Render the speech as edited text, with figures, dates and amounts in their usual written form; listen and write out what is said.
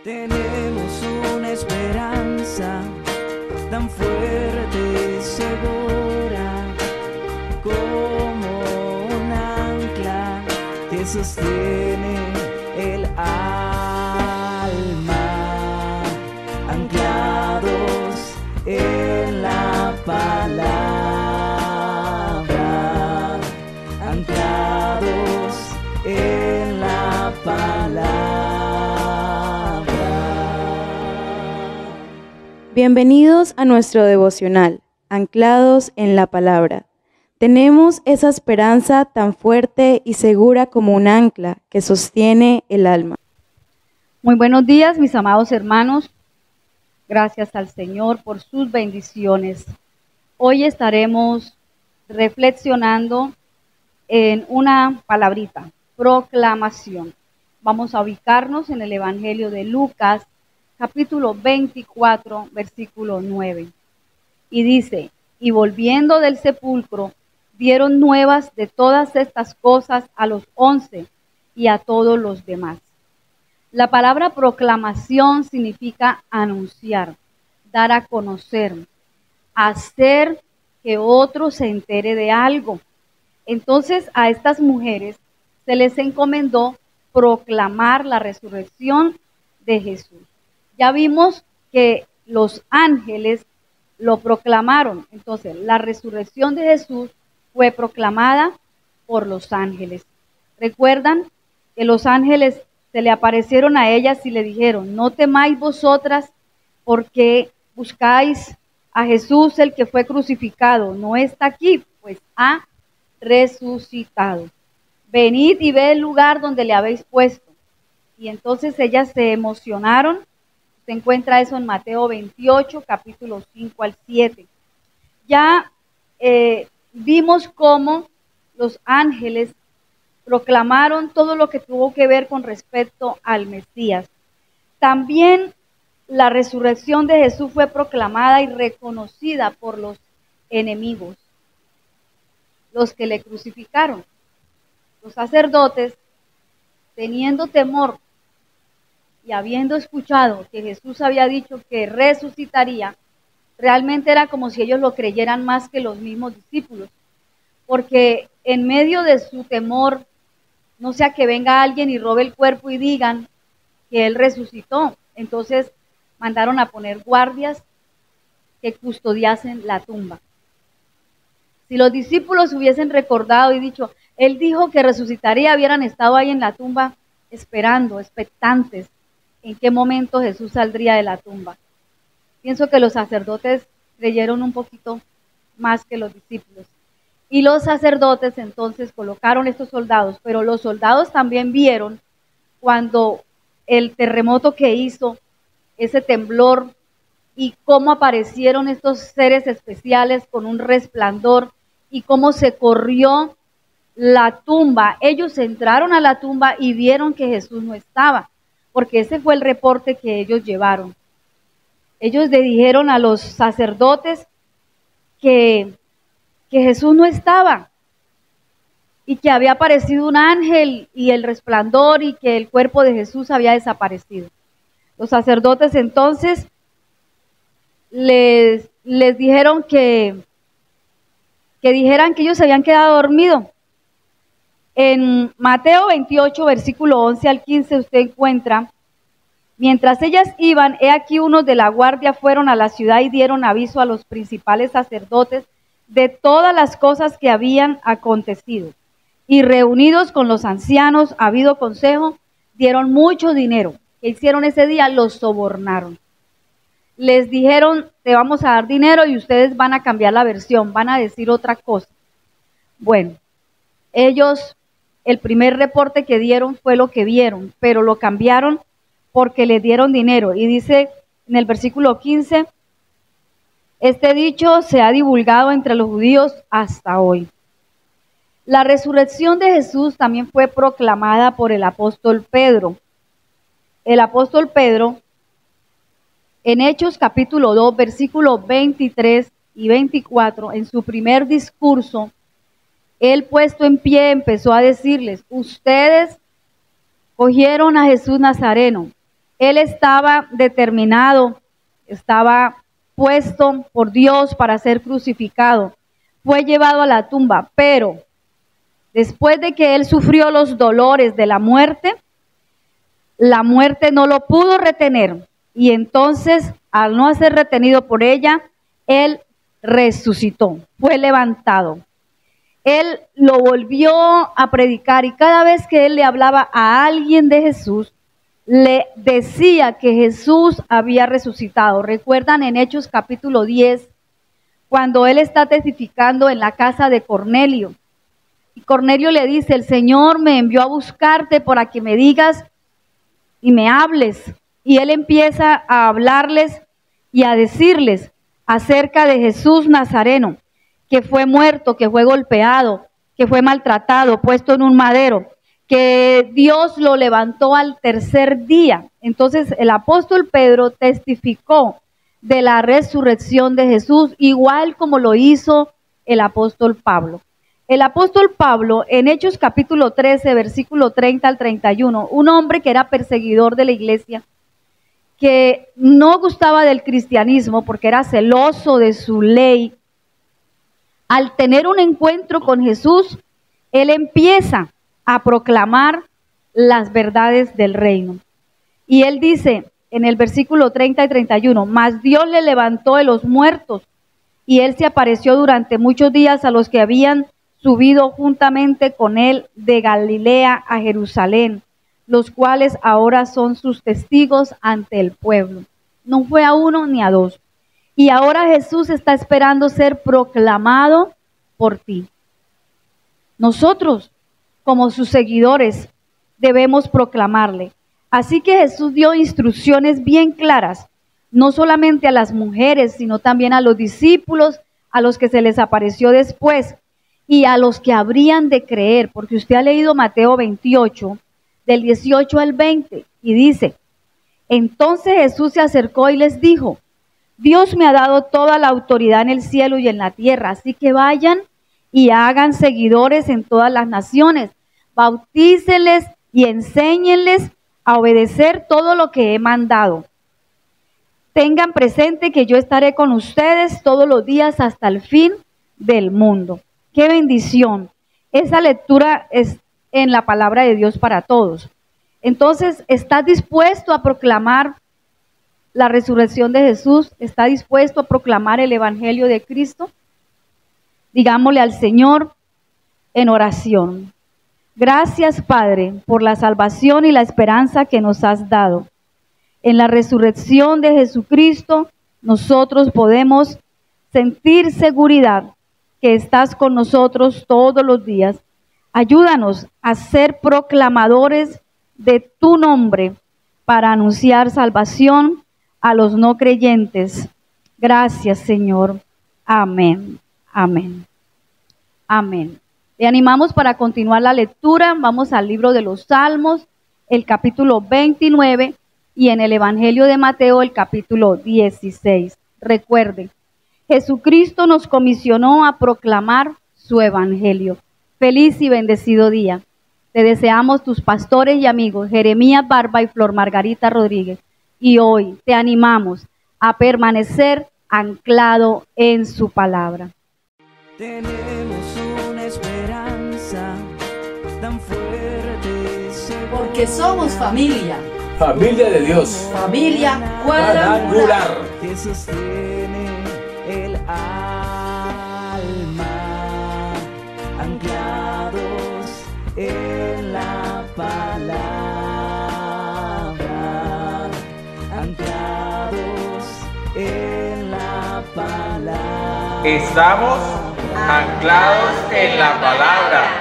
Tenemos una esperanza tan fuerte y segura como un ancla que sostiene el alma, anclados en la palabra, anclados en la palabra. Bienvenidos a nuestro devocional, anclados en la palabra. Tenemos esa esperanza tan fuerte y segura como un ancla que sostiene el alma. Muy buenos días, mis amados hermanos. Gracias al Señor por sus bendiciones. Hoy estaremos reflexionando en una palabrita, proclamación. Vamos a ubicarnos en el Evangelio de Lucas, capítulo 24, versículo 9. Y dice: y volviendo del sepulcro, dieron nuevas de todas estas cosas a los 11 y a todos los demás. La palabra proclamación significa anunciar, dar a conocer, hacer que otro se entere de algo. Entonces a estas mujeres se les encomendó proclamar la resurrección de Jesús. Ya vimos que los ángeles lo proclamaron. Entonces, la resurrección de Jesús fue proclamada por los ángeles. ¿Recuerdan que los ángeles se le aparecieron a ellas y le dijeron: no temáis vosotras, porque buscáis a Jesús, el que fue crucificado? No está aquí, pues ha resucitado. Venid y ve el lugar donde le habéis puesto. Y entonces ellas se emocionaron. Se encuentra eso en Mateo 28, capítulo 5 al 7. Ya vimos cómo los ángeles proclamaron todo lo que tuvo que ver con respecto al Mesías. También la resurrección de Jesús fue proclamada y reconocida por los enemigos, los que le crucificaron. Los sacerdotes, teniendo temor y habiendo escuchado que Jesús había dicho que resucitaría, realmente era como si ellos lo creyeran más que los mismos discípulos, porque en medio de su temor, no sea que venga alguien y robe el cuerpo y digan que él resucitó. Entonces mandaron a poner guardias que custodiasen la tumba. Si los discípulos hubiesen recordado y dicho: él dijo que resucitaría, hubieran estado ahí en la tumba esperando, expectantes, en qué momento Jesús saldría de la tumba. Pienso que los sacerdotes creyeron un poquito más que los discípulos. Y los sacerdotes entonces colocaron estos soldados, pero los soldados también vieron cuando el terremoto que hizo, ese temblor, y cómo aparecieron estos seres especiales con un resplandor y cómo se corrió la tumba. Ellos entraron a la tumba y vieron que Jesús no estaba, porque ese fue el reporte que ellos llevaron. Ellos le dijeron a los sacerdotes que Jesús no estaba y que había aparecido un ángel y el resplandor y que el cuerpo de Jesús había desaparecido. Los sacerdotes entonces les dijeron que dijeran que ellos se habían quedado dormidos. En Mateo 28, versículo 11 al 15, usted encuentra: mientras ellas iban, he aquí unos de la guardia fueron a la ciudad y dieron aviso a los principales sacerdotes de todas las cosas que habían acontecido. Y reunidos con los ancianos, habido consejo, dieron mucho dinero. ¿Qué hicieron ese día? Los sobornaron. Les dijeron: te vamos a dar dinero y ustedes van a cambiar la versión, van a decir otra cosa. Bueno, ellos, el primer reporte que dieron fue lo que vieron, pero lo cambiaron porque le dieron dinero. Y dice en el versículo 15: este dicho se ha divulgado entre los judíos hasta hoy. La resurrección de Jesús también fue proclamada por el apóstol Pedro. El apóstol Pedro, en Hechos capítulo 2, versículos 23 y 24, en su primer discurso, él puesto en pie empezó a decirles: ustedes cogieron a Jesús Nazareno, Él estaba determinado, estaba puesto por Dios para ser crucificado. Fue llevado a la tumba, pero después de que él sufrió los dolores de la muerte no lo pudo retener. Y entonces, al no ser retenido por ella, él resucitó, fue levantado. Él lo volvió a predicar y cada vez que él le hablaba a alguien de Jesús, le decía que Jesús había resucitado. ¿Recuerdan en Hechos capítulo 10, cuando él está testificando en la casa de Cornelio? Y Cornelio le dice, el Señor me envió a buscarte para que me digas y me hables. Y él empieza a hablarles y a decirles acerca de Jesús Nazareno, que fue muerto, que fue golpeado, que fue maltratado, puesto en un madero, que Dios lo levantó al tercer día. Entonces el apóstol Pedro testificó de la resurrección de Jesús, igual como lo hizo el apóstol Pablo. El apóstol Pablo, en Hechos capítulo 13, versículo 30 al 31, un hombre que era perseguidor de la iglesia, que no gustaba del cristianismo porque era celoso de su ley, al tener un encuentro con Jesús, él empieza a proclamar las verdades del reino. Y él dice en el versículo 30 y 31, mas Dios le levantó de los muertos y él se apareció durante muchos días a los que habían subido juntamente con él de Galilea a Jerusalén, los cuales ahora son sus testigos ante el pueblo. No fue a uno ni a dos. Y ahora Jesús está esperando ser proclamado por ti. Nosotros, como sus seguidores, debemos proclamarle. Así que Jesús dio instrucciones bien claras, no solamente a las mujeres, sino también a los discípulos, a los que se les apareció después y a los que habrían de creer, porque usted ha leído Mateo 28, del 18 al 20, y dice, entonces Jesús se acercó y les dijo, Dios me ha dado toda la autoridad en el cielo y en la tierra, así que vayan y hagan seguidores en todas las naciones, bautícenles y enséñenles a obedecer todo lo que he mandado. Tengan presente que yo estaré con ustedes todos los días hasta el fin del mundo. ¡Qué bendición! Esa lectura es en la palabra de Dios para todos. Entonces, ¿estás dispuesto a proclamar la resurrección de Jesús? ¿Está dispuesto a proclamar el evangelio de Cristo? Digámosle al Señor en oración. Gracias, Padre, por la salvación y la esperanza que nos has dado. En la resurrección de Jesucristo, nosotros podemos sentir seguridad que estás con nosotros todos los días. Ayúdanos a ser proclamadores de tu nombre para anunciar salvación a los no creyentes. Gracias, Señor. Amén. Amén. Amén. Le animamos para continuar la lectura. Vamos al libro de los Salmos, el capítulo 29, y en el Evangelio de Mateo, el capítulo 16. Recuerde, Jesucristo nos comisionó a proclamar su evangelio. Feliz y bendecido día. Te deseamos tus pastores y amigos, Jeremías Barba y Flor Margarita Rodríguez. Y hoy te animamos a permanecer anclado en su palabra. Tenemos una esperanza tan fuerte y segura, Porque somos familia, Familia de Dios. familia cuadrangular. que sostiene el alma, anclados en la palabra, anclados en la palabra. Estamos anclados en la palabra.